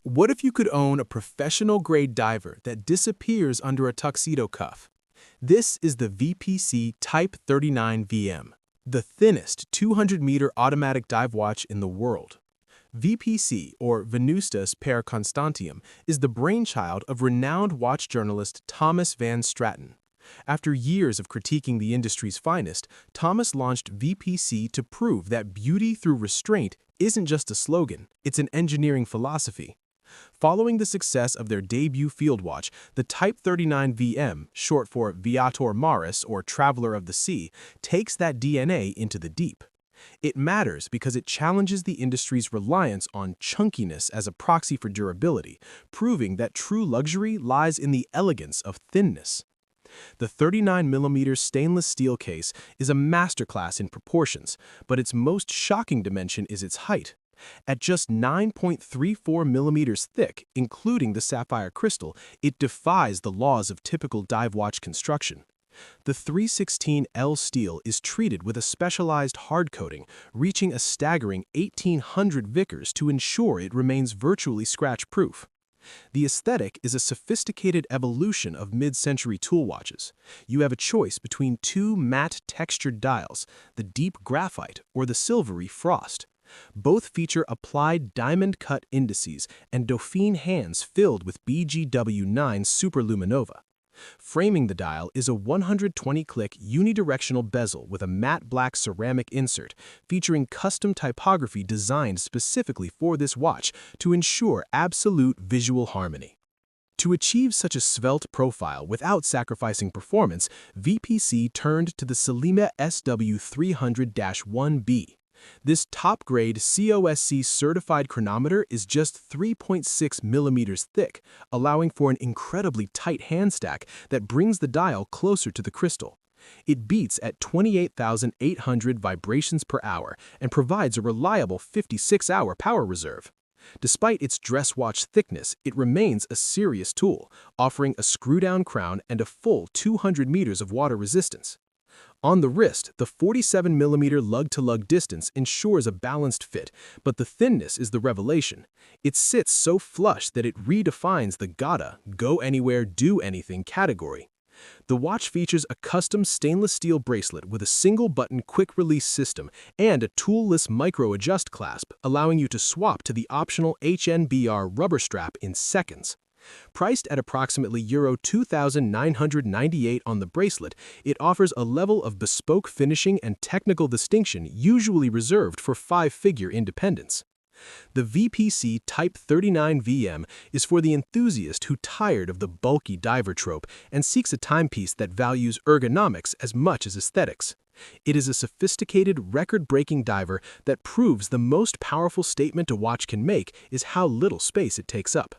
What if you could own a professional-grade diver that disappears under a tuxedo cuff? This is the VPC Type 39VM, the thinnest 200-meter automatic dive watch in the world. VPC, or Venustus per Constantium, is the brainchild of renowned watch journalist Thomas van Straaten. After years of critiquing the industry's finest, Thomas launched VPC to prove that beauty through restraint isn't just a slogan, it's an engineering philosophy. Following the success of their debut field watch, the Type 39VM, short for Viator Maris or Traveler of the Sea, takes that DNA into the deep. It matters because it challenges the industry's reliance on chunkiness as a proxy for durability, proving that true luxury lies in the elegance of thinness. The 39mm stainless steel case is a masterclass in proportions, but its most shocking dimension is its height. At just 9.34 millimeters thick, including the sapphire crystal, it defies the laws of typical dive watch construction. The 316L steel is treated with a specialized hard coating, reaching a staggering 1,800 Vickers to ensure it remains virtually scratch-proof. The aesthetic is a sophisticated evolution of mid-century tool watches. You have a choice between two matte textured dials, the deep graphite or the silvery frost. Both feature applied diamond-cut indices and Dauphine hands filled with BGW9 Superluminova. Framing the dial is a 120-click unidirectional bezel with a matte black ceramic insert, featuring custom typography designed specifically for this watch to ensure absolute visual harmony. To achieve such a svelte profile without sacrificing performance, VPC turned to the Sellita SW300-1b. This top-grade COSC certified chronometer is just 3.6 millimeters thick, allowing for an incredibly tight hand stack that brings the dial closer to the crystal. It beats at 28,800 vibrations per hour and provides a reliable 56-hour power reserve. Despite its dress watch thickness, it remains a serious tool, offering a screw-down crown and a full 200 meters of water resistance. On the wrist, the 47mm lug-to-lug distance ensures a balanced fit, but the thinness is the revelation. It sits so flush that it redefines the gotta, go anywhere, do anything category. The watch features a custom stainless steel bracelet with a single-button quick-release system and a tool-less micro-adjust clasp, allowing you to swap to the optional HNBR rubber strap in seconds. Priced at approximately €2,998 on the bracelet, it offers a level of bespoke finishing and technical distinction usually reserved for five-figure independents. The VPC Type 39VM is for the enthusiast who tired of the bulky diver trope and seeks a timepiece that values ergonomics as much as aesthetics. It is a sophisticated, record-breaking diver that proves the most powerful statement a watch can make is how little space it takes up.